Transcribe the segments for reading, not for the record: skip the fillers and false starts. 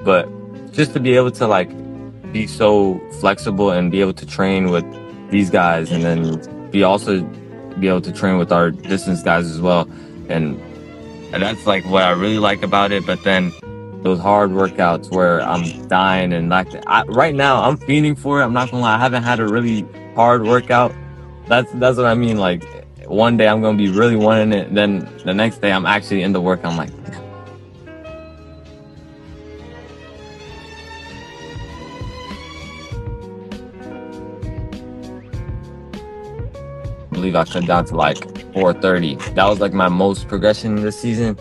but just to be able to like be so flexible and be able to train with these guys, and then be able to train with our distance guys as well, and that's like what I really like about it. But then those hard workouts where I'm dying and like right now I'm fiending for it. I'm not gonna lie, I haven't had a really hard workout. That's what I mean. Like one day I'm gonna be really wanting it, and then the next day I'm actually in the work. I'm like, damn, I believe I cut down to like 430. That was like my most progression this season.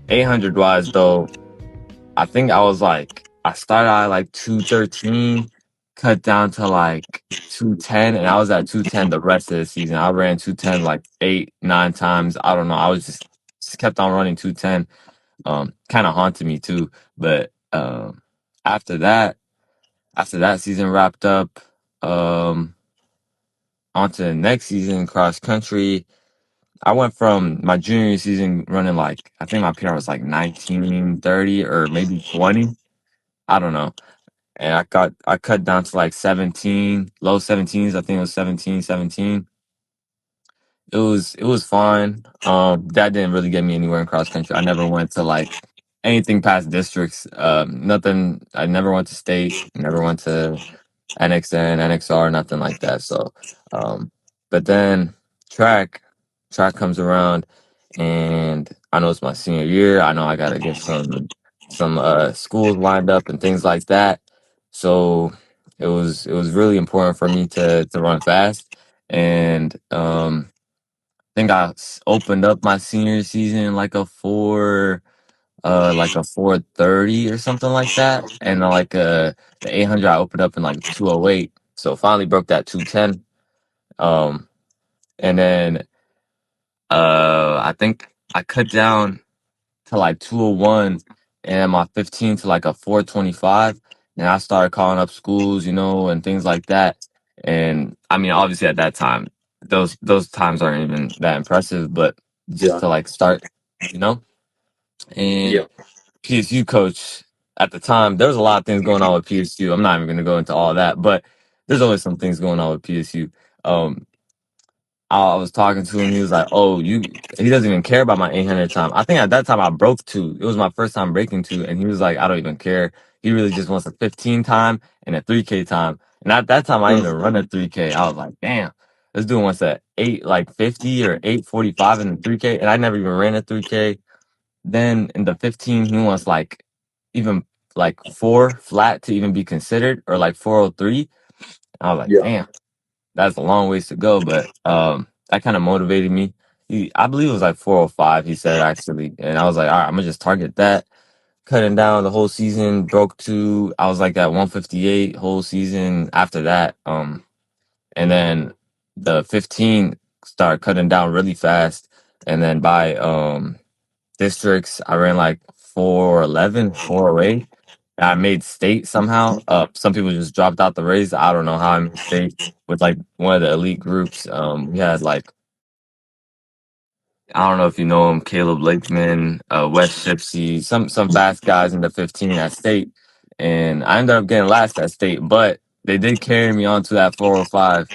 800 wise though, I think I started at like 213, cut down to like 210, and I was at 210 the rest of the season. I ran 210 like 8, 9 times. I don't know. I was just kept on running 210. Kind of haunted me too. But after that, after that season wrapped up, um, on to the next season, cross country. I went from my junior season running like I think my PR was like 1930 or maybe 20. I don't know. And I cut down to like 17, low 17s. I think it was 17, 17. It was fine. That didn't really get me anywhere in cross country. I never went to like anything past districts. Nothing. I never went to state. Never went to NXN, NXR, nothing like that. So, um, but then track, track comes around, and I know it's my senior year. I know I gotta get some schools lined up and things like that. So it was really important for me to run fast, and I think opened up my senior season like a 430 or something like that, and the 800 I opened up in like 208. So finally broke that 210. Um, and then I think I cut down to like 201 and my 15 to like a 425. And I started calling up schools, and things like that. And I mean, obviously at that time, those times aren't even that impressive, but just Yeah. to like start, you know. And Yeah. PSU coach at the time, there was a lot of things going on with PSU. I'm not even going to go into all that, but there's always some things going on with PSU. Um, I was talking to him. He was like, "Oh, he doesn't even care about my 800 time." I think at that time I broke two. It was my first time breaking two, and he was like, "I don't even care. He really just wants a 15 time and a 3K time." And at that time, I didn't even Mm. run a 3K. I was like, "Damn, this dude wants a 8 like 50 or 845 in the 3K," and I never even ran a 3K. Then in the 15, he wants like even like four flat to even be considered, or like 403. I was like, Yeah. "Damn." That's a long ways to go, but that kind of motivated me. I believe it was like 405. He said actually, and I was like, all right, I'm gonna just target that. Cutting down the whole season, broke to I was like at 158 whole season after that. And then the 15 started cutting down really fast, and then by districts, I ran like 411, 408. I made state somehow. Some people just dropped out the race. I don't know how I made state with like one of the elite groups. We had like I don't know if you know him, Caleb Lakeman, Wes Shipsy, some fast guys in the 15 at state, and I ended up getting last at state, but they did carry me on to that 405.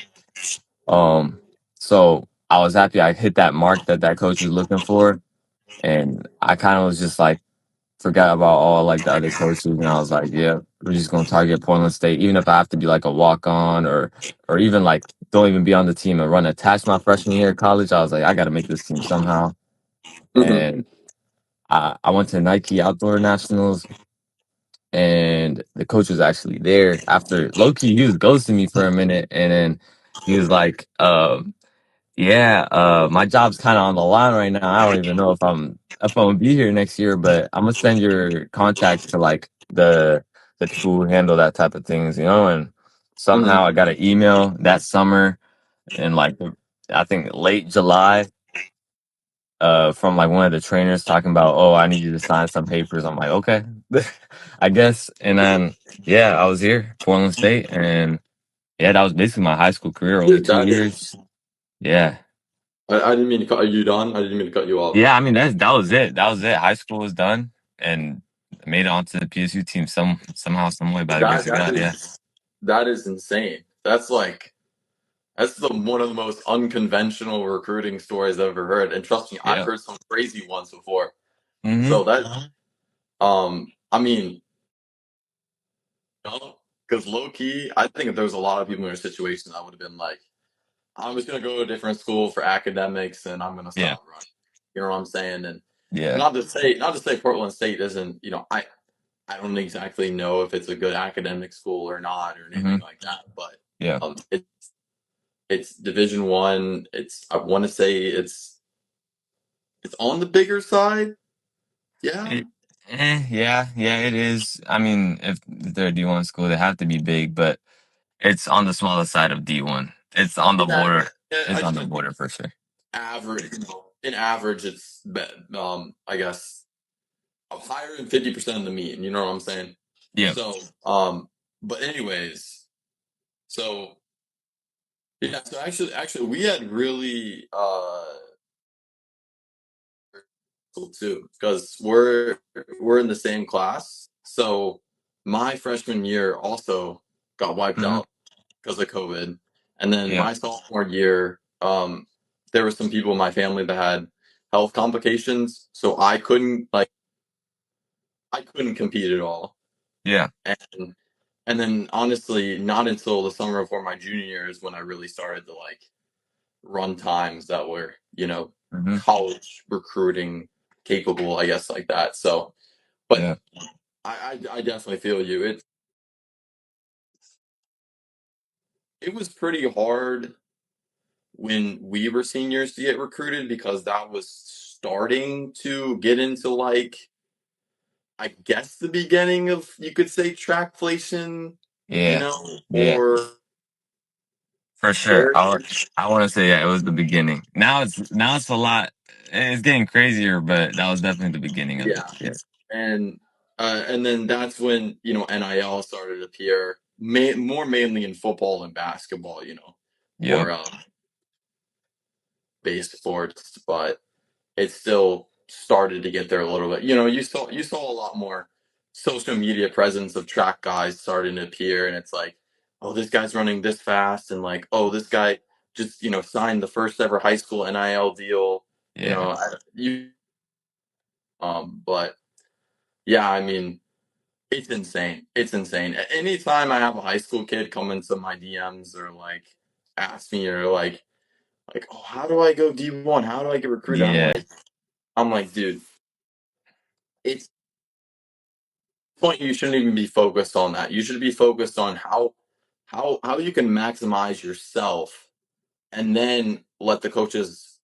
Um, so I was happy I hit that mark that coach was looking for, and I kind of was just like forgot about all like the other coaches, and I was like, yeah, we're just gonna target Portland State, even if I have to be like a walk on or even like don't even be on the team and run attached my freshman year of college. I was like, I got to make this team somehow, Hmm. and I went to Nike Outdoor Nationals, and the coach was actually there after low key. He was ghosting me for a minute, and then he was like, yeah, my job's kind of on the line right now. I don't even know if I'm gonna be here next year, but I'm gonna send your contacts to like the people who handle that type of things. And Hmm. somehow I got an email that summer in like I think late July, from like one of the trainers talking about, oh, I need you to sign some papers. I'm like, okay, I guess. And then yeah, I was here, Portland State, and yeah, that was basically my high school career, only two That years. Yeah. I didn't mean to cut you down. I didn't mean to cut you off. Yeah, I mean that was it. That was it. High school was done, and made it onto the PSU team somehow, some way, by the That grace of that God. Yeah, is that is insane. That's one of the most unconventional recruiting stories I've ever heard. And trust me, I've yeah. heard some crazy ones before. Mm-hmm. So I mean, because low key, I think if there was a lot of people in your situation, I would have been like, I'm just gonna go to a different school for academics, and I'm gonna Yeah, stop running. You know what I'm saying? And yeah. not to say Portland State isn't. I don't exactly know if it's a good academic school or not or Mm-hmm. anything like that, but Yeah. it's Division One. I want to say it's on the bigger side. Yeah. It, yeah, it is. I mean, if they're a D1 school, they have to be big, but it's on the smaller side of D1. It's on the In that, border. I It's on just the meant border for sure. average. In average, I guess higher than 50% of the mean. You know what I'm saying? Yeah. So, but anyways, so yeah. So actually, we had really cool too because we're in the same class. So my freshman year also got wiped Mm-hmm. out because of COVID, and then Yeah. my sophomore year, there were some people in my family that had health complications, so I couldn't compete at all. Yeah. And and then honestly, not until the summer before my junior year is when I really started to run times that were, Mm-hmm. college recruiting capable, I guess, like that. So, but Yeah. I definitely feel you. It was pretty hard when we were seniors to get recruited because that was starting to get into I guess the beginning of, you could say, trackflation, Yeah. Yeah. or For sure. there. I want to say yeah, it was the beginning. Now it's a lot. It's getting crazier, but that was definitely the beginning of it. Yeah. Yeah. And then that's when, NIL started to appear, more mainly in football and basketball, Yep. more base sports, but it still started to get there a little bit. You saw a lot more social media presence of track guys starting to appear, and it's like, oh, this guy's running this fast, and like, oh, this guy just signed the first ever high school NIL deal. Yeah. But yeah, I mean, it's insane. It's insane. Anytime I have a high school kid come into my DMs or ask me or oh, how do I go D1? How do I get recruited? Yeah. I'm like, dude, it's point you shouldn't even be focused on that. You should be focused on how you can maximize yourself and then let the coaches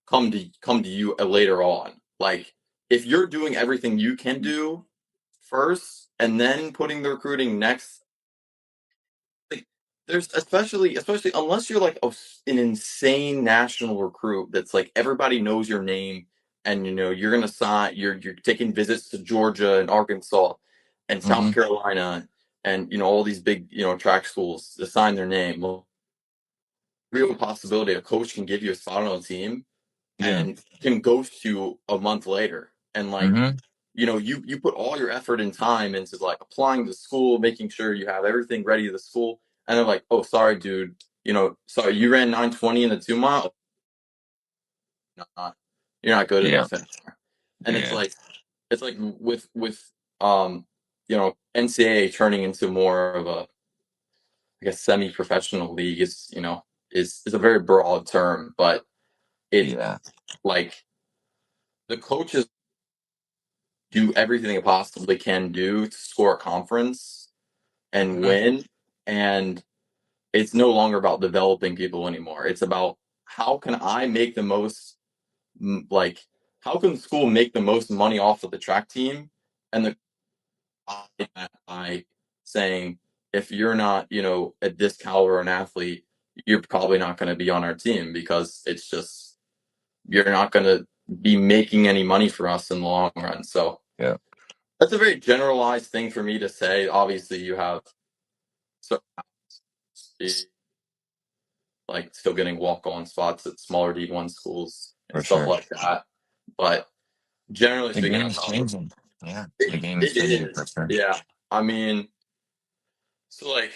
come to you later on. Like if you're doing everything you can do first and then putting the recruiting next, like, there's especially unless you're like an insane national recruit that's like everybody knows your name and you're gonna sign you're taking visits to Georgia and Arkansas and South Mm-hmm. Carolina and all these big track schools to sign their name. Well, real possibility a coach can give you a spot on a team Yeah. and can ghost you a month later and Mm-hmm. you put all your effort and time into like applying to school, making sure you have everything ready to the school, and they're like, "Oh, sorry, dude. Sorry, you ran 9:20 in the 2 mile. Not, you're not good Yeah. enough anymore." And Yeah. it's like with NCAA turning into more of a I guess semi-professional league is a very broad term, but it's Yeah. like the coaches do everything they possibly can do to score a conference and Mm-hmm. win. And it's no longer about developing people anymore. It's about how can I make the most, like, how can school make the most money off of the track team? And by saying, if you're not, at this caliber an athlete, you're probably not going to be on our team because it's just, you're not going to be making any money for us in the long run. So Yeah. that's a very generalized thing for me to say. Obviously, you have so still getting walk-on spots at smaller D1 schools and For stuff sure. like that. But generally The speaking, game is changing. Yeah, the It, game is it changing for is. sure. Yeah. I mean, so like,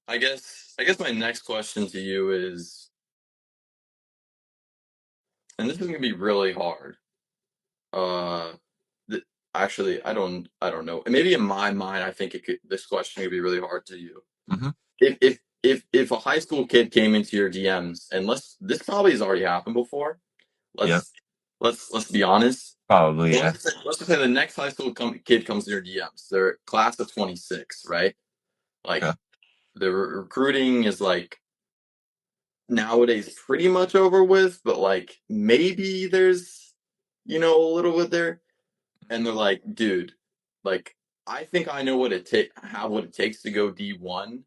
I guess my next question to you is, and this is gonna be really hard. Uh, th- Actually, I don't know. Maybe in my mind, I think this question could be really hard to you. Hmm. If a high school kid came into your DMs, and this probably has already happened before. Yeah, Let's be honest. probably. So Yeah, let's just say the next high school kid comes to your DMs. They're class of 26, right? Like yeah. the recruiting is like nowadays pretty much over with, but like maybe there's a little bit there. And they're like, dude, like I think I know what it takes to go D1.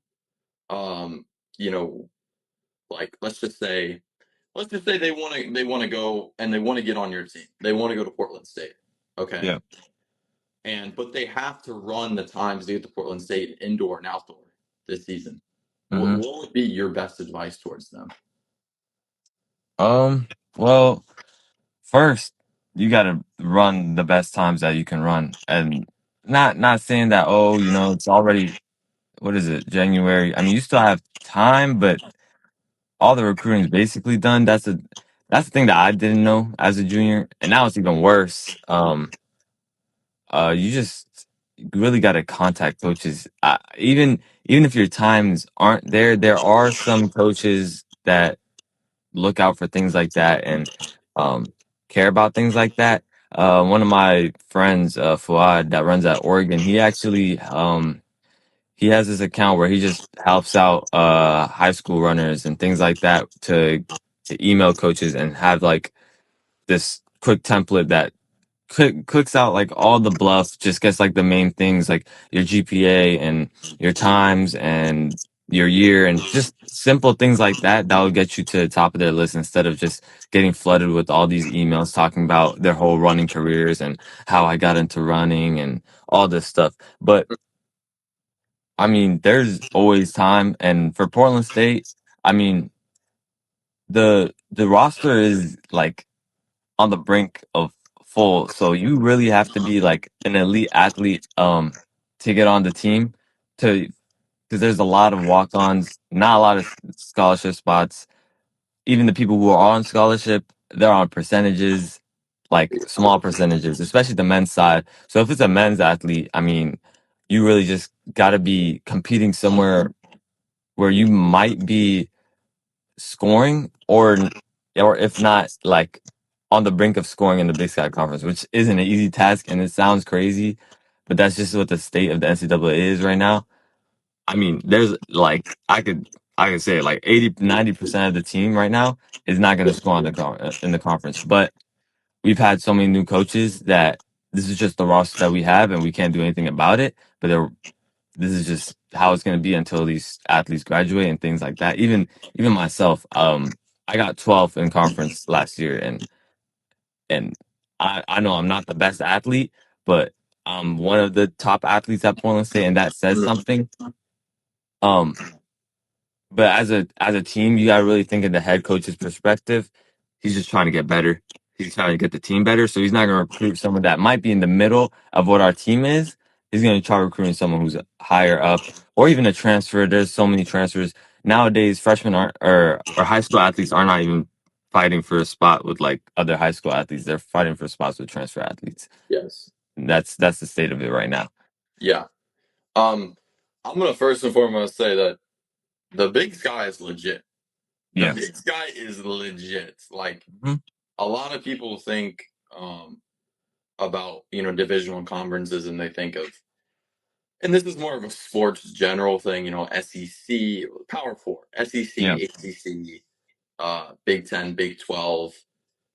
Um, you know, like let's just say they want to go and they want to get on your team. They want to go to Portland State. Okay. Yeah. But they have to run the times to get to Portland State indoor and outdoor this season. What Hmm. what would be your best advice towards them? Um. Well, first you got to run the best times that you can run, and not saying that, oh, it's already, what is it, January. I mean, you still have time, but all the recruiting is basically done. That's the thing that I didn't know as a junior, and now it's even worse. You just really got to contact coaches. Even if your times aren't there, there are some coaches that look out for things like that and um, care about things like that. One of my friends, Fuad, that runs at Oregon, he has this account where he just helps out high school runners and things like that to email coaches and have like this quick template that clicks out like all the bluff, just gets like the main things like your GPA and your times and your year and just simple things like that that will get you to the top of their list instead of just getting flooded with all these emails talking about their whole running careers and how I got into running and all this stuff. But I mean, there's always time. And for Portland State, I mean, the roster is like on the brink of full. So you really have to be like an elite athlete to get on the team to because there's a lot of walk-ons, not a lot of scholarship spots. Even the people who are on scholarship, they're on percentages, like small percentages, especially the men's side. So if it's a men's athlete, I mean, you really just got to be competing somewhere where you might be scoring or if not like on the brink of scoring in the Big Sky Conference, which isn't an easy task and it sounds crazy, but that's just what the state of the NCAA is right now. I mean, there's like I could say like 80-90% of the team right now is not going to score in the conference, but we've had so many new coaches that this is just the roster that we have and we can't do anything about it. But this is just how it's going to be until these athletes graduate and things like that. Even myself, I got 12th in conference last year, and I know I'm not the best athlete, but I'm one of the top athletes at Portland State, and that says something. Um, but as a team, you gotta really think of the head coach's perspective. He's just trying to get better. He's trying to get the team better. So he's not gonna recruit someone that might be in the middle of what our team is. He's gonna try recruiting someone who's higher up, or even a transfer. There's so many transfers nowadays. Freshmen aren't, or high school athletes are not even fighting for a spot with like other high school athletes. They're fighting for spots with transfer athletes. Yes. And that's the state of it right now. Yeah. Um, I'm gonna first and foremost say that the Big Sky is legit. The Yeah. Big Sky is legit. Like Mhm. a lot of people think about divisional conferences, and they think of, and this is more of a sports general thing. SEC, Power Four, Yeah. SEC, ACC, Big Ten, Big 12.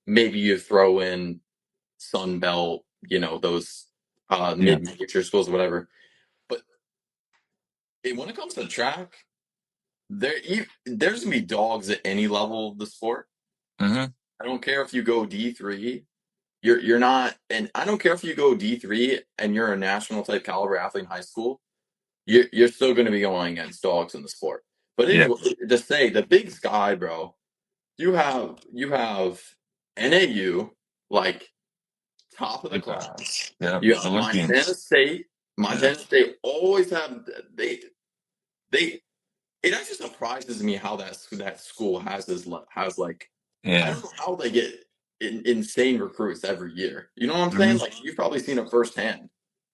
Maybe you throw in Sun Belt. Those Yeah. mid-major schools, whatever. But when it comes to track, there's gonna be dogs at any level of the sport. Hmm. I don't care if you go D3. You're not, and I don't care if you go D3 and you're a national type caliber athlete in high school. You're still going to be going against dogs in the sport. But Yeah. anyway, to say the Big Sky, bro, you have NAU like top of the Big class. guys. Yeah, You got Montana Olympians. State. Yeah, Montana State always have they. It actually surprises me how that school has like I yeah. don't know how they get insane recruits every year. You know what I'm saying? Mhm. Like you've probably seen it firsthand.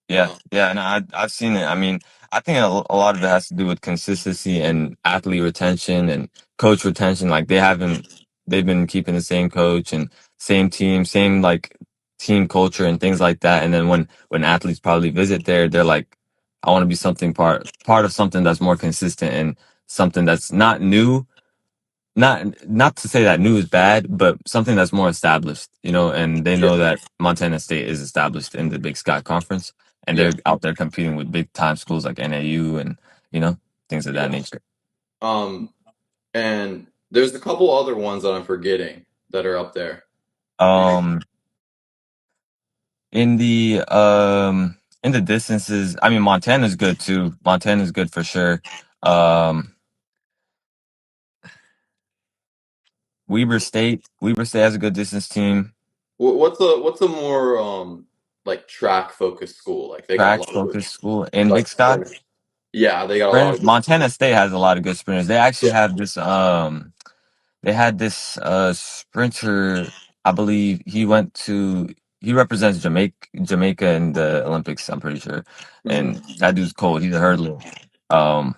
Yeah, Um, yeah, and I've seen it. I mean, I think a lot of it has to do with consistency and athlete retention and coach retention. Like they've been keeping the same coach and same team, same like team culture and things like that. And then when athletes probably visit there, they're like, I want to be something part of something that's more consistent and something that's not new, not to say that new is bad, but something that's more established, and they yeah, know that Montana State is established in the Big Sky Conference, and yeah, they're out there competing with big time schools like NAU and you know things of that yeah. nature. Um, and there's a couple other ones that I'm forgetting that are up there. Um, in the distances, I mean Montana's good too. Montana's good for sure. Um, Weber State has a good distance team. What's a more like track focused school? Like they got a Track lot of good focused school in like Big Sky. sprinters. Yeah, they got a lot Sprinters, of good Montana sprinters. State has a lot of good sprinters. They actually Yeah. have this they had this sprinter, I believe he represents Jamaica in the Olympics, I'm pretty sure. And Mhm. that dude's cold. He's a hurdler. Um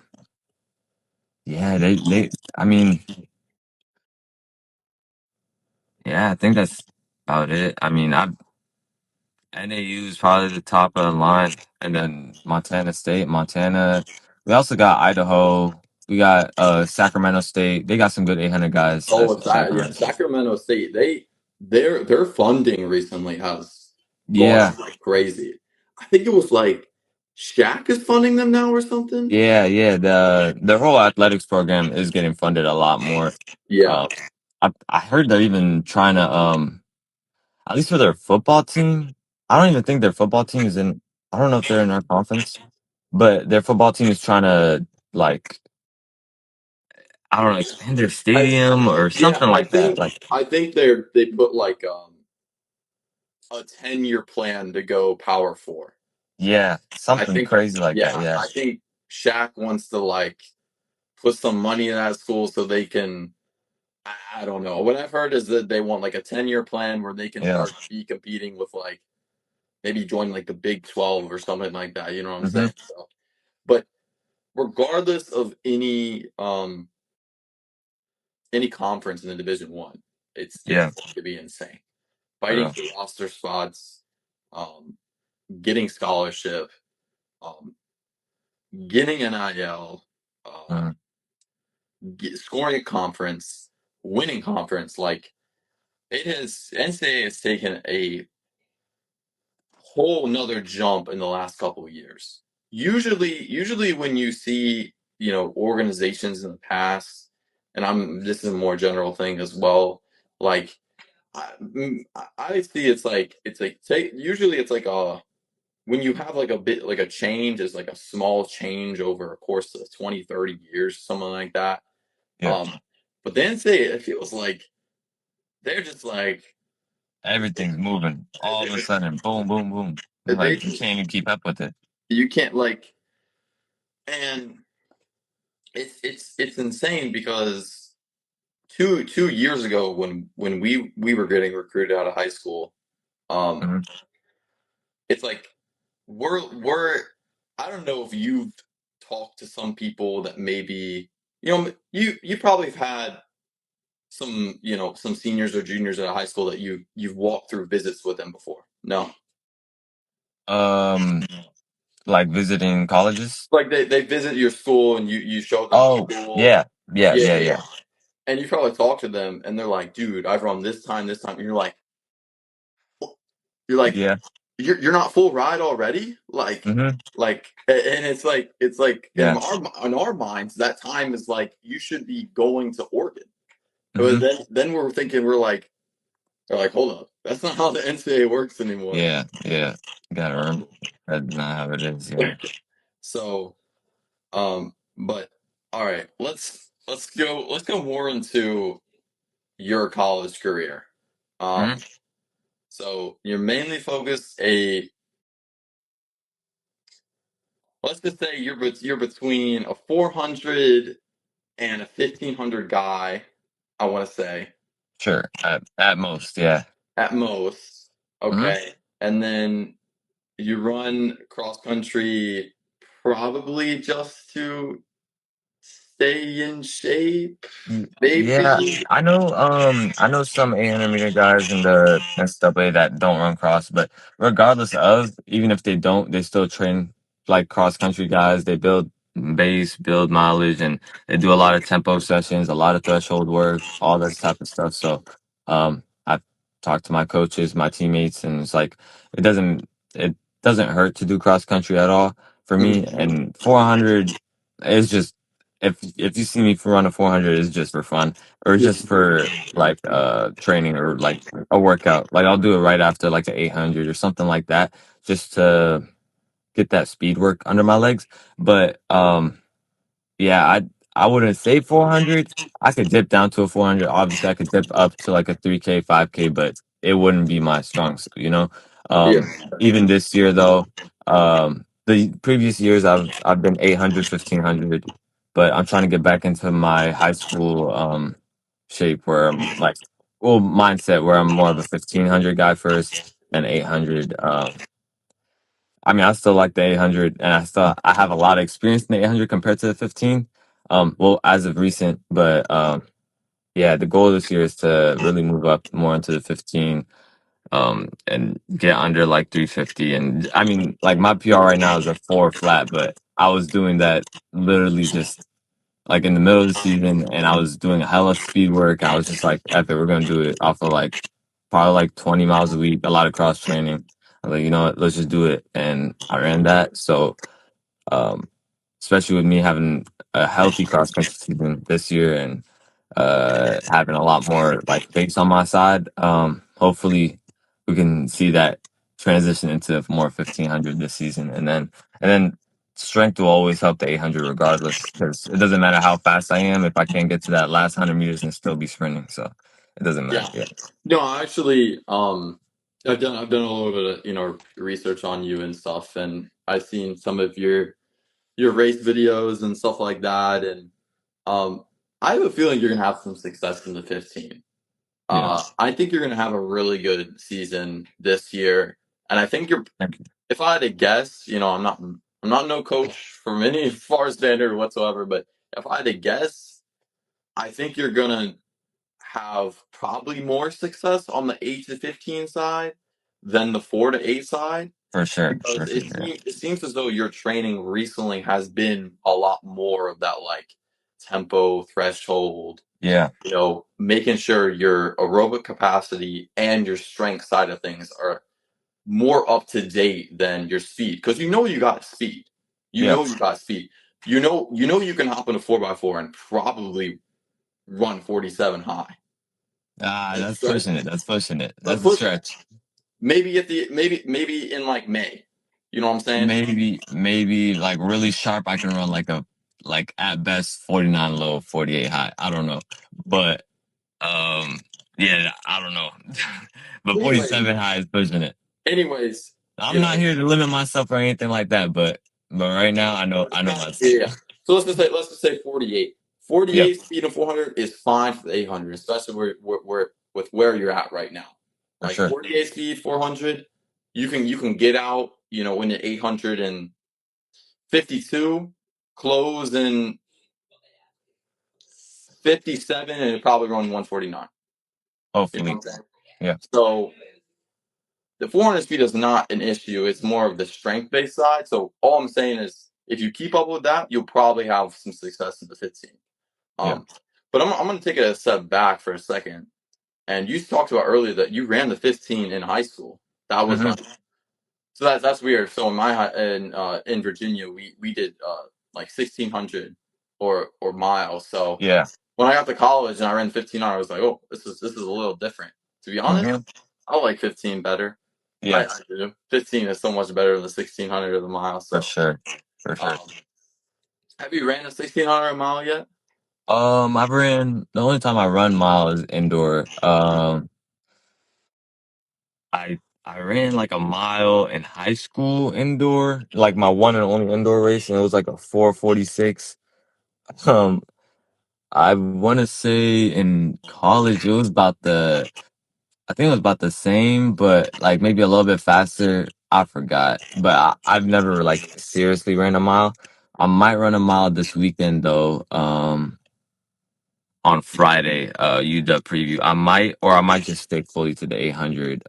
yeah, they I mean, yeah, I think that's about it. I mean, I NAU is probably the top of the line, and then Montana State, Montana. We also got Idaho. We got Sacramento State. They got some good 800 guys Oh, at it's that yeah, Sacramento State. Sacramento State. Their funding recently has gone Yeah, up like crazy. I think it was like Shaq is funding them now or something. yeah. The whole athletics program is getting funded a lot more. Yeah. Uh, I heard they're even trying to at least for their football team. I don't even think their football team is in. I don't know if they're in our conference, but their football team is trying to like I don't know expand their I stadium or yeah, something like that. Like I think they put like a 10-year plan to go Power 4. yeah, I something think crazy like that. yeah, Yeah, I think Shaq wants to like put some money in that school so they can I don't know. What I've heard is that they want like a 10-year plan where they can yeah. start be competing with like maybe join like the Big 12 or something like that. You know what I'm Hmm. saying? So, but regardless of any conference in the Division One, it's Yeah, going to be insane. for Fighting real. for roster spots, um, getting scholarship, um, getting NIL, uh, Mhm. scoring a conference, winning conference. Like it has NCAA has taken a whole nother jump in the last couple of years. Usually when you see, organizations in the past, and this is a more general thing as well, like I see it's like usually it's like when you have like a bit like a change is like a small change over a course of 20, 30 years, something like that. Yeah, Um, but then say it feels like they're just like everything's moving all of a sudden. Boom, boom, boom. they Like you just can't even keep up with it. you can't like and it's insane because two years ago when we were getting recruited out of high school, um, Hmm. it's like we're I don't know if you've talked to some people that maybe you probably have had some seniors or juniors at a high school that you've walked through visits with them before. No, Um, like visiting colleges. like they visit your school and you show them the Oh, school. yeah, yeah, Yeah, yeah, yeah, yeah. yeah, And you probably talk to them and they're like, dude, I've run this time, and you're like, yeah. you're not full ride already, Hmm. and it's like Yeah. in our minds that time is like you should be going to Oregon. But Hmm. then we're thinking they're like, hold up, that's not how the NCAA works anymore. Yeah, yeah. Gotta remember. That's not how it is. Yeah. So, but all right, let's go more into your college career. Um, Mhm. So you're mainly focused a let's just say you're between a 400 and a 1500 guy, I want to say, Sure, at most, yeah. at most. Hmm. Okay. And then you run cross country probably just to stay in shape, Yeah, maybe. I know some 800-meter guys in the NCAA that don't run cross, but regardless of, even if they don't, they still train like cross country guys. They build base, build mileage, and they do a lot of tempo sessions, a lot of threshold work, all this type of stuff. So, I've talked to my coaches, my teammates, and it's like it doesn't hurt to do cross country at all for me. Mhm. And 400 is just if you see me for run a 400, it's just for fun or Yeah. just for like training or like a workout. Like I'll do it right after like the 800 or something like that, just to get that speed work under my legs. But yeah, I wouldn't say 400. I could dip down to a 400. Obviously, I could dip up to like a 3K, 5K, but it wouldn't be my strong suit, you know? Yeah. Even this year though, the previous years I've been 800, 1500, but I'm trying to get back into my high school shape where I'm like well mindset where I'm more of a 1500 guy first and 800. I mean, I still like the 800, and I have a lot of experience in the 800 compared to the 15. Well, as of recent, but yeah, the goal this year is to really move up more into the 15, and get under like 350. And I mean, like my PR right now is a four flat, but I was doing that literally just like in the middle of the season, and I was doing a hella speed work. I was just like, "Epic, we're gonna do it off of like probably like 20 miles a week, a lot of cross training." I was like, you know what, let's just do it, and I ran that. So um, especially with me having a healthy cross country season this year and having a lot more like base on my side. Hopefully, we can see that transition into more 1500 this season, and then strength will always help the 800 regardless because it doesn't matter how fast I am if I can't get to that last 100 meters and still be sprinting. So it doesn't matter. Yeah. Yeah, No, actually, I've done a little bit of research on you and stuff, and I've seen some of your race videos and stuff like that, and um, I have a feeling you're gonna have some success in the 15. yeah. I think you're gonna have a really good season this year, and I think you're. Thank you. If I had to guess, I'm not no coach from any far standard whatsoever, but if I had to guess, I think you're gonna have probably more success on the 8 to 15 side than the 4 to 8 side For sure, because for sure. Yeah, it seems as though your training recently has been a lot more of that like tempo threshold, yeah, making sure your aerobic capacity and your strength side of things are more up to date than your speed because you got speed. You yeah. know you got speed. You know you can hop in a 4x4 and probably run 47 high Ah, and that's stretch. pushing it. That's pushing it. But That's a push stretch. maybe in like May. You know what I'm saying? Maybe like really sharp. I can run like a like at best 49 low, 48 high. I don't know, but yeah, I don't know. But Anyways, 47 high is pushing it. anyways, I'm you not know, here to limit myself or anything like that, but right now I know my yeah, speed. yeah. So let's just say 48. Yep, 48 speed and 400 is fine for the 800, especially with where you're at right now. for Like sure. 48 speed, 400, you can get out, when you're 852, close in 57, and probably run 149. You know what Hopefully, I'm saying? yeah, So the 400 speed is not an issue. It's more of the strength based side. So all I'm saying is, if you keep up with that, you'll probably have some success in the 15. yeah. Um, but I'm going to take it a step back for a second. And you talked about earlier that you ran the 15 in high school. That was Hmm. like so that's weird. So in my in Virginia, we did like 1600 or miles. So Yeah, when I got to college and I ran 1500, I was like, oh, this is a little different. To be honest, hmm, I like 15 better. I, yeah, I do. 15 is so much better than the 1600 of the mile. for So, sure, for um, sure. have you ran a 1600 mile yet? I've ran the only time I run mile is indoor. I ran like a mile in high school indoor, like my one and only indoor race, and it was like a 4:46. Um, I want to say in college it was about I think it was about the same, but like maybe a little bit faster. I forgot, but I've never like seriously ran a mile. I might run a mile this weekend though. On Friday, UW preview. I might just stick fully to the 800.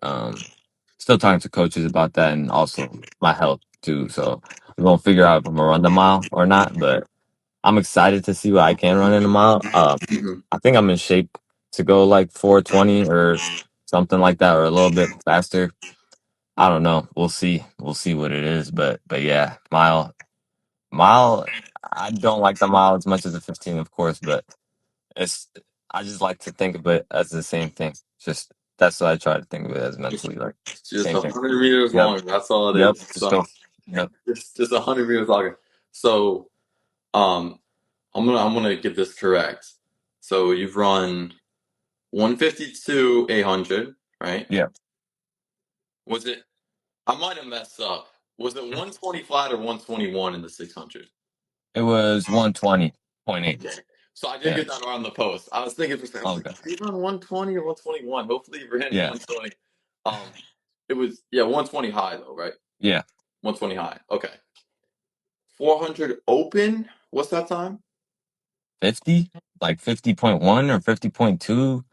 Still talking to coaches about that and also my health too. So we're gonna figure out if I'm gonna run the mile or not. But I'm excited to see what I can run in a mile. Mhm. I think I'm in shape to go like 4:20 or something like that, or a little bit faster. I don't know. We'll see. We'll see what it is. But yeah, mile. I don't like the mile as much as the 15, of course, but it's I just like to think of it as the same thing. Just that's what I try to think of it as mentally, like It's just same thing. 100 meters Yep. long. That's all it Yep. is. Just So go. Yep. just 100 meters long. So um, I'm gonna get this correct. So you've run 152 800, right? Yeah. Was it? I might have messed up. Was it 120 flat or 121 in the 600? It was 120.8. Okay. So I did Yeah. get that on the post. I was thinking for a second, I was like, Okay. did he run 120 or 121? Hopefully he ran Yeah. 120. It was, yeah, 120 high though, right? Yeah. 120 high. Okay. 400 open. What's that time? 50, like 50.1 or 50.2.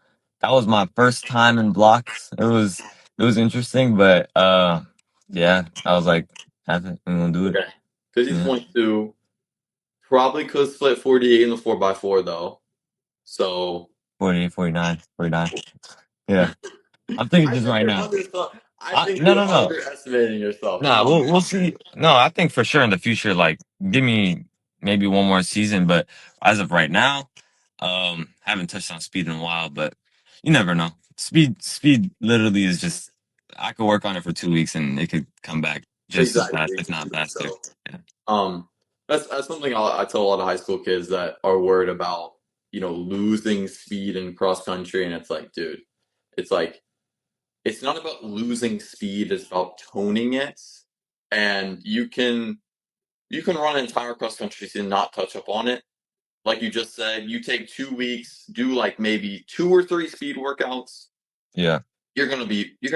That was my first time in blocks. It was interesting, but yeah, I was like, have it, I'm gonna do it. Okay. Yeah. 50.2. Probably could split 48 in the 4x4 though. So 48, 49, 49. Yeah. I'm thinking I just think right you're now. under I think No, you're no, no. underestimating yourself. Nah, we'll see. No, I think for sure in the future, like give me maybe one more season, but as of right now, haven't touched on speed in a while, but you never know. Speed literally is just I could work on it for 2 weeks and it could come back just as fast, Exactly. if not faster. So Yeah. Um, that's something I tell a lot of high school kids that are worried about, losing speed in cross country, and it's like, dude, it's like it's not about losing speed; it's about toning it, and you can run an entire cross country season not touch up on it. Like you just said, you take 2 weeks, do like maybe 2 or 3 speed workouts, Yeah. you're gonna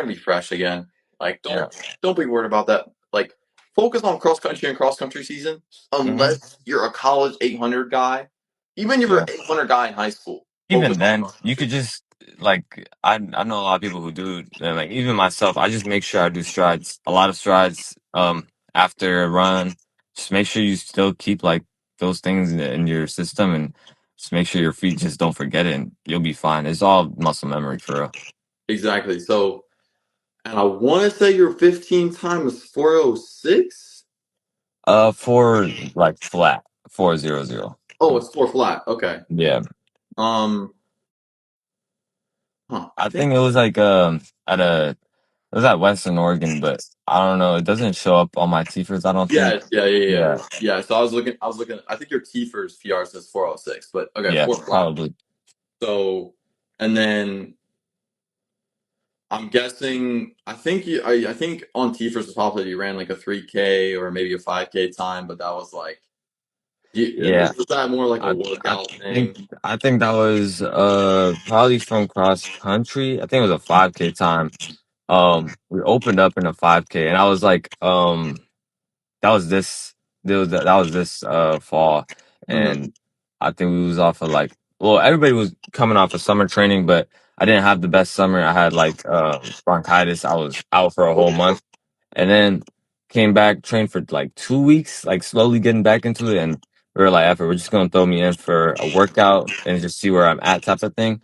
be fresh again. Like Yeah. don't be worried about that. Like focus on cross country season. Hmm. Unless you're a college 800 guy, even if you're Yeah. an 800 guy in high school, focus Even on then, cross you country. could just like I know a lot of people who do, and like even myself, I just make sure I do strides, a lot of strides, after a run. Just make sure you still keep like those things in your system, and just make sure your feet just don't forget it, and you'll be fine. It's all muscle memory for real. Exactly. So, and I want to say your 15 time is 406. For like flat 400. Oh, it's four flat. Okay. Yeah, Um. I I think. think it was like at a it was at Western Oregon, but I don't know. It doesn't show up on my T-first, I don't think. Yeah. Yeah. Yeah. Yeah. Yeah. Yeah. So I was looking. I was looking. I think your T-first PR says 406, but okay, Yeah, four flat. probably. So, and then I'm guessing. I think on T-first was probably you ran like a 3K or maybe a 5K time, but that was like, Yeah, was that more like a I I workout think thing? I think that was probably from cross country. I think it was a 5K time. We opened up in a 5K, and I was like, that was this that was this fall, Hmm. and I think we was off of like well, everybody was coming off of summer training, but I didn't have the best summer. I had like bronchitis. I was out for a whole month. And then came back, trained for like 2 weeks, like slowly getting back into it. And we were like, effort, we're just gonna throw me in for a workout and just see where I'm at type of thing.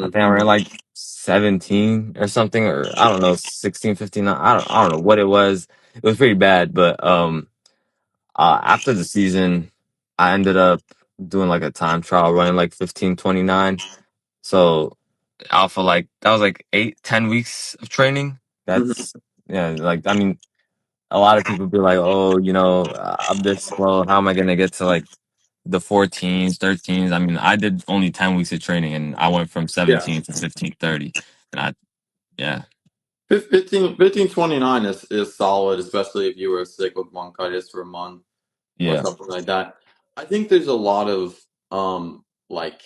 I Hmm. think I ran like 17 or something, or I don't know, 16, 15. I don't know what it was. It was pretty bad. But after the season, I ended up doing like a time trial running like 15:29. So alpha like that was like 8, 10 weeks of training. Hmm. That's yeah, like I mean a lot of people be like, "Oh, I'm this slow. How am I gonna get to like the 14s, 13s?" I mean, I did only 10 weeks of training, and I went from Yeah. 17 to 15:30, and yeah, 15:29 is solid, especially if you were sick with bronchitis for a month or Yeah. something like that. I think there's a lot of like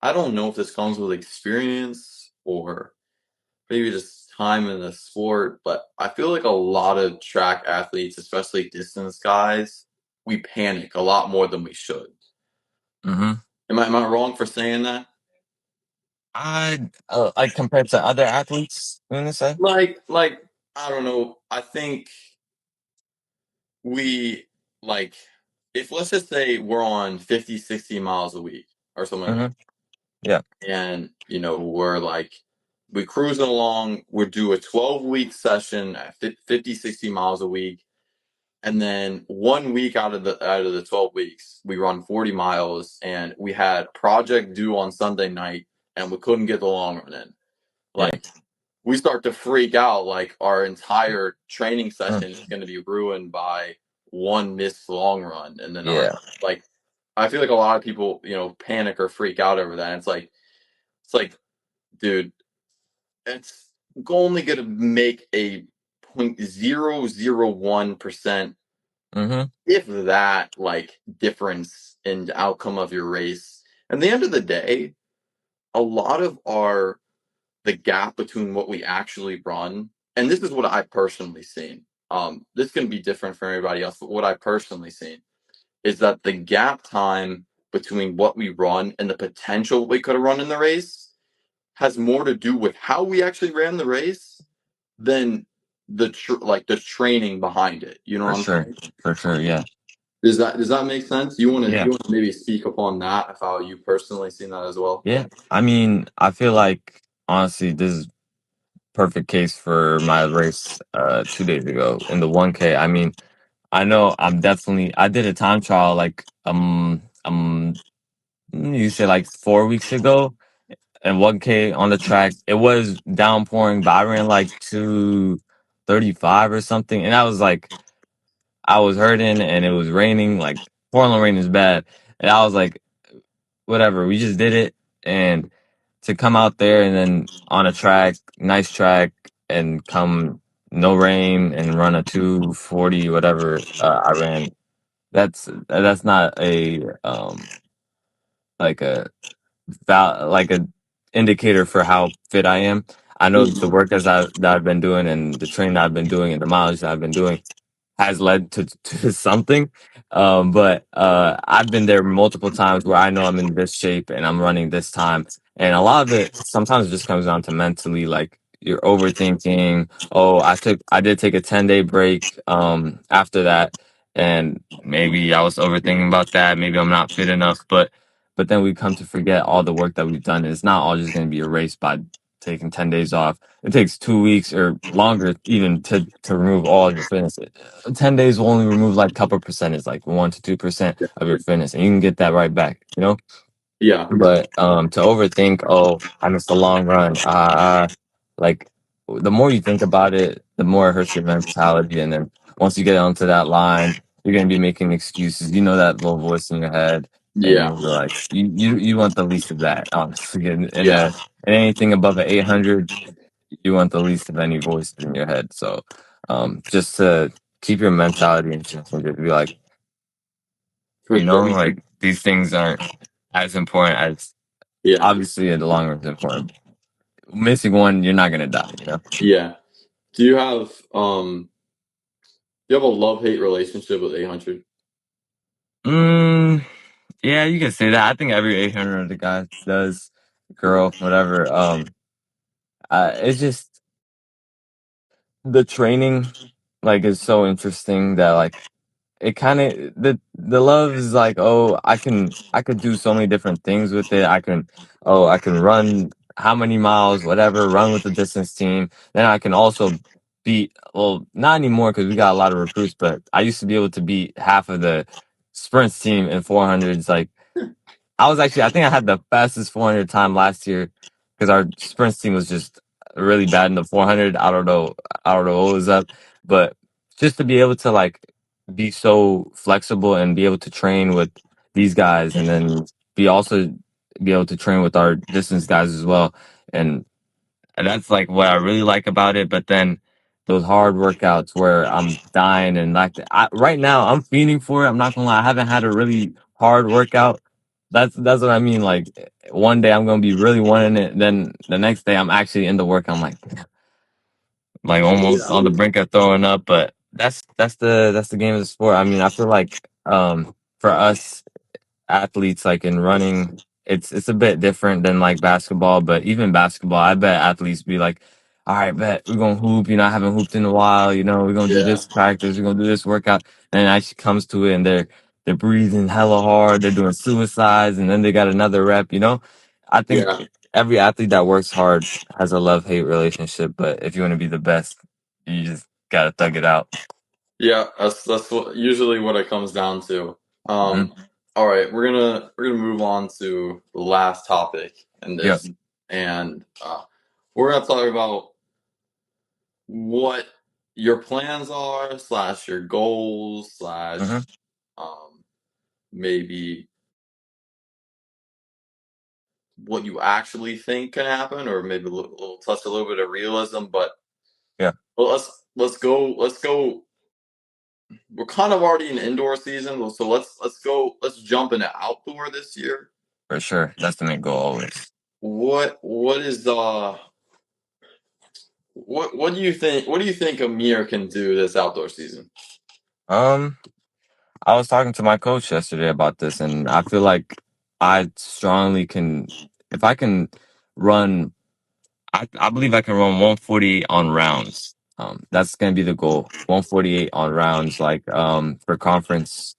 I don't know if this comes with experience or maybe just time in the sport, but I feel like a lot of track athletes, especially distance guys, we panic a lot more than we should. Mm-hmm. Am I wrong for saying that? I like compared to other athletes, you want to say? Like I don't know. I think we like if let's just say we're on 50, 60 miles a week or something like Mm-hmm. that, Yeah. and we're like we cruising along, we do a 12-week session at 50, 60 miles a week, and then 1 week out of the 12 weeks we run 40 miles, and we had project due on Sunday night and we couldn't get the long run in. Yeah. Like we start to freak out, like our entire training Mm. session is going to be ruined by one missed long run, and then our Yeah. like I feel like a lot of people panic or freak out over that. And it's like dude, it's only going to make a 0.001%, Mm-hmm. if that, like difference in the outcome of your race. At the end of the day, a lot of our the gap between what we actually run, and this is what I personally seen. This can be different for everybody else, but what I personally seen is that the gap time between what we run and the potential we could have run in the race has more to do with how we actually ran the race than the training behind it. You know For what I'm sure. saying? For sure. Yeah. Does that make sense? You want to Yeah. you want to maybe speak upon that, of how you personally seen that as well? Yeah. I mean, I feel like honestly, this is perfect case for my race 2 days ago in the 1K. I mean, I know I did a time trial like you say like 4 weeks ago and 1K on the track. It was downpouring, but I ran like 2:35 or something. And I was like I was hurting and it was raining, like Portland rain is bad. And I was like, whatever, we just did it. And to come out there and then on a track, nice track, and come no rain and run a 2:40, whatever I ran. That's not a like a like a indicator for how fit I am. I know the Mhm. work that I've been doing and the training that I've been doing and the mileage that I've been doing has led to something. But I've been there multiple times where I know I'm in this shape and I'm running this time. And a lot of it sometimes just comes down to mentally, like you're overthinking. Oh, I did take a 10-day break after that. And maybe I was overthinking about that. Maybe I'm not fit enough. But then we come to forget all the work that we've done. It's not all just going to be erased by taking 10 days off. It takes 2 weeks or longer even to remove all of your fitness. 10 days will only remove like a couple percentage, like 1 to 2% of your fitness, and you can get that right back, you know? Yeah, But to overthink, oh, I missed the long run, like the more you think about it, the more it hurts your mentality. And then once you get onto that line, you're gonna be making excuses. You know that little voice in your head, and yeah, you're like, you want the least of that, honestly. yeah, And anything above an 800, you want the least of any voices in your head. So, just to keep your mentality in check and just be like, for sure. like these things aren't as important as Yeah, obviously in the long run is important. Missing one, you're not gonna die. yeah. Do you have a love hate relationship with 800? Mm, yeah, you can say that. I think every 800 of the guys does, girl, whatever. It's just the training, like, is so interesting that like it kind of the love is like, oh, I could do so many different things with it. I can run how many miles, whatever, run with the distance team. Then I can also beat, well, not anymore because we got a lot of recruits, but I used to be able to beat half of the sprints team in 400s. Like I think I had the fastest 400 time last year because our sprints team was just really bad in the 400. I don't know what was up, but just to be able to like be so flexible and be able to train with these guys and then be able to train with our distance guys as well. And And that's like what I really like about it. But then those hard workouts where I'm dying and like right now I'm feeding for it. I'm not gonna lie, I haven't had a really hard workout. That's what I mean. Like one day I'm gonna be really wanting it, then the next day I'm actually in the work. I'm like almost Yeah. on the brink of throwing up. But that's the game of the sport. I mean, I feel like for us athletes like in running, it's a bit different than like basketball, but even basketball, I bet athletes be like, all right, bet we're gonna hoop, I haven't hooped in a while, we're gonna do Yeah. this practice, we're gonna do this workout, and it actually comes to it and they're breathing hella hard, they're doing suicides, and then they got another rep. I think Yeah. every athlete that works hard has a love-hate relationship, but if you want to be the best, you just gotta thug it out. Yeah, that's usually what it comes down to. Hmm. All right, we're gonna move on to the last topic in Yeah. this, and we're gonna talk about what your plans are slash your goals Hmm. slash um, maybe what you actually think can happen, or maybe a little touch a little bit of realism. But Yeah, well, let's go. We're kind of already in indoor season, so let's jump into outdoor this year. for sure. That's the main goal always. What is what do you think? What do you think Amir can do this outdoor season? Um, I was talking to my coach yesterday about this, and I feel like I strongly can, if I can run, I believe I can run 148 on rounds. That's gonna be the goal. 148 on rounds, like for conference,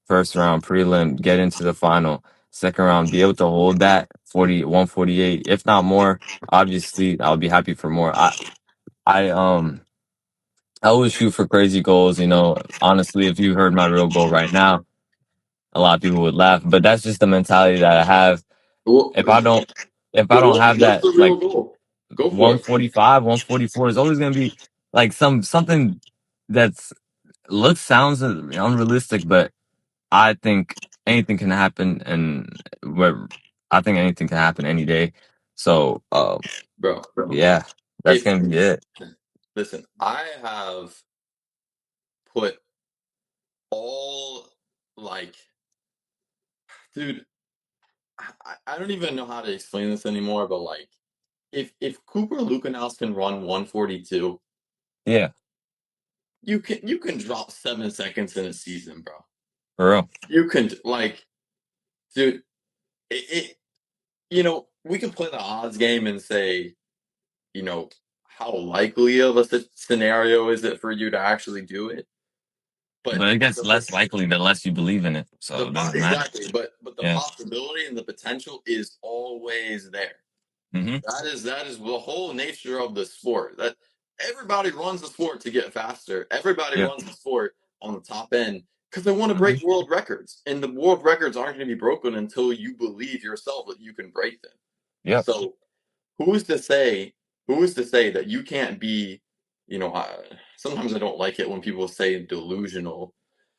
first round prelim, get into the final, second round, be able to hold that 148, if not more. Obviously, I'll be happy for more. I I always shoot for crazy goals. Honestly, if you heard my real goal right now, a lot of people would laugh, but that's just the mentality that I have. Well, If I don't, if I well, don't have what's that, the real like goal? Go for it, 145, 144 is always gonna be like something that's sounds unrealistic, but I think anything can happen, and where I think anything can happen any day. So, bro. yeah, that's If gonna be it. listen, I have put all like, dude, I don't even know how to explain this anymore, but like, if Cooper Lukanowski can run 142, Yeah, you can drop 7 seconds in a season, bro. for real. You can like, dude, it we can play the odds game and say, you know, how likely of a scenario is it for you to actually do it? But But it gets the less likely the less you believe in it, so it doesn't matter. exactly, but the Yeah. possibility and the potential is always there. Hmm. That is the whole nature of the sport. That everybody runs the sport to get faster. Everybody Yeah. runs the sport on the top end because they want to Hmm. break world records, and the world records aren't going to be broken until you believe yourself that you can break them. Yep. So who's to say? Who's to say that you can't be? Sometimes I don't like it when people say delusional.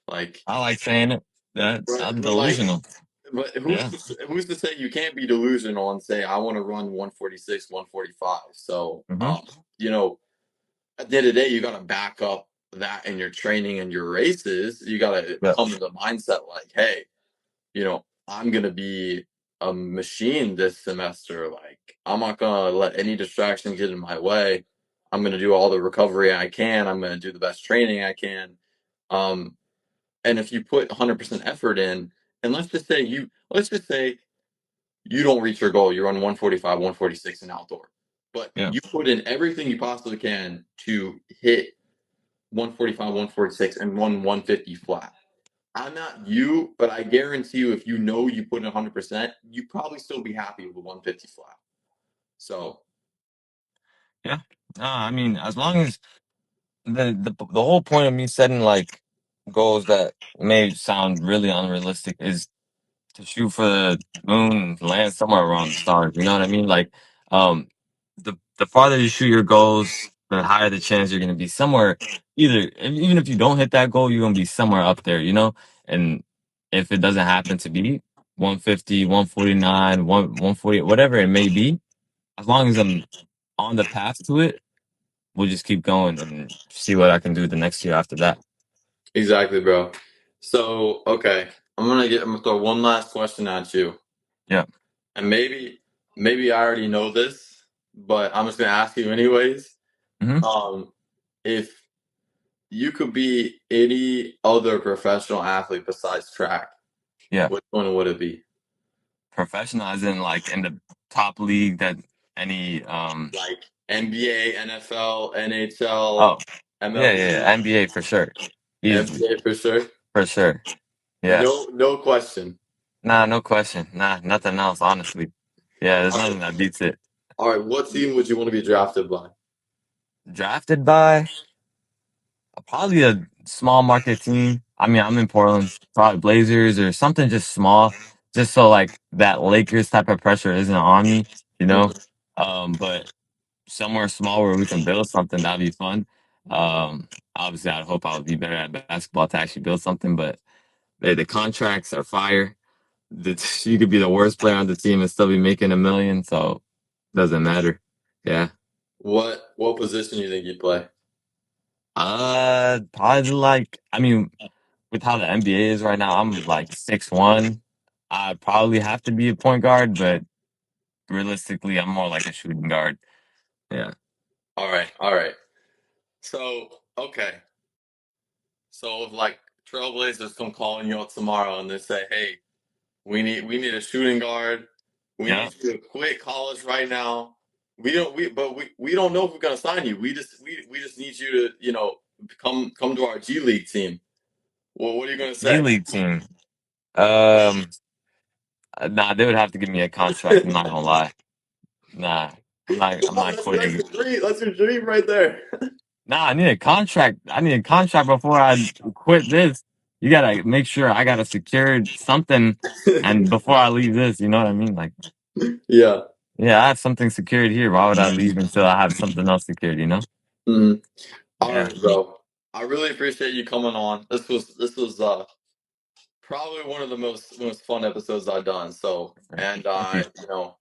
Like, I like saying it. That right, I'm but like, but but yeah. who's to say you can't be delusional and say I want to run 146, 145? So, Hmm. at the end of the day, you got to back up that in your training and your races. You got to Yep. come to the mindset like, hey, I'm gonna be a machine this semester. Like, I'm not gonna let any distraction get in my way. I'm gonna do all the recovery I can. I'm gonna do the best training I can. Um, and if you put 100% effort in, and let's just say you don't reach your goal, you run 145, 146 in outdoor, but Yeah. you put in everything you possibly can to hit 145, 146 and run 150 flat. I'm not you, but I guarantee you, if you put in 100%, you'd probably still be happy with 150 flat. So, Yeah. No, I mean, as long as the whole point of me setting like goals that may sound really unrealistic is to shoot for the moon, land somewhere around the stars. You know what I mean? Like, um, the farther you shoot your goals, the higher the chance you're gonna be somewhere. Even if you don't hit that goal, you're gonna be somewhere up there. And if it doesn't happen to be 150, 149, 148, whatever it may be, as long as I'm on the path to it, we'll just keep going and see what I can do the next year after that. Exactly, bro. So, okay, I'm gonna throw one last question at you, Yeah. and maybe I already know this, but I'm just gonna ask you anyways. Hmm. Um, if you could be any other professional athlete besides track, Yeah. which one would it be? Professional as in like in the top league that any Like NBA, NFL, NHL, oh yeah, yeah, MLB, yeah. NBA for sure. Easily. NBA for sure. For sure. Yeah. No question. Nah, no question. Nah, nothing else, honestly. Yeah, there's All right, nothing that beats it. all right. What team would you want to be drafted by? Drafted by probably a small market team. I mean, I'm in Portland, probably Blazers or something just small, just so like that Lakers type of pressure isn't on me, you know. Mhm. But somewhere small where we can build something that'd be fun. Obviously, I hope I'll be better at basketball to actually build something, but the contracts are fire. You could be the worst player on the team and still be making 1 million, so doesn't matter. Yeah. What position do you think you'd play? Probably like I mean, with how the NBA is right now, I'm like 6'1". I probably have to be a point guard, but realistically, I'm more like a shooting guard. Yeah. All right, all right. So okay, so if like Trailblazers come calling you out tomorrow and they say, "Hey, we need a shooting guard. We Yeah. need you to quit college right now. We don't know if we're gonna sign you. We just need you to come to our G League team." Well, what are you gonna G say? League team. Um, nah, they would have to give me a contract. I'm not gonna lie. Nah, I'm Wow, not that's quitting. your dream. That's your dream right there. Nah, I need a contract. I need a contract before I quit this. You gotta make sure I gotta secure something, and before I leave this, you know what I mean? Like, Yeah. yeah, I have something secured here. Why would I leave until I have something else secured? You know? Mhm. All Yeah, right, bro. I really appreciate you coming on. This was probably one of the most fun episodes I've done. So, for and thank you.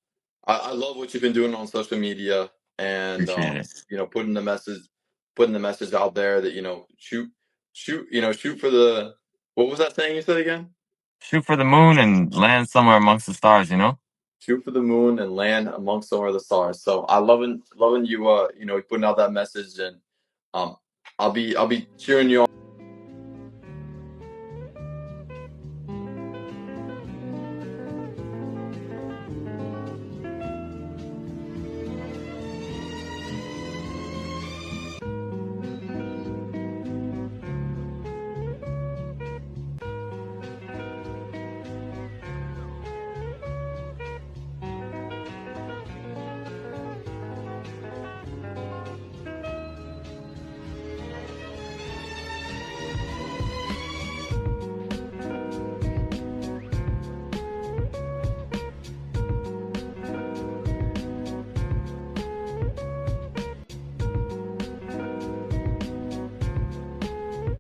I love what you've been doing on social media, and Appreciate it. putting the message out there that shoot for the, what was that saying you said again? Shoot for the moon and land somewhere amongst the stars. You know? Shoot for the moon and land amongst some of the stars. So I loving you putting out that message, and um I'll be cheering you on.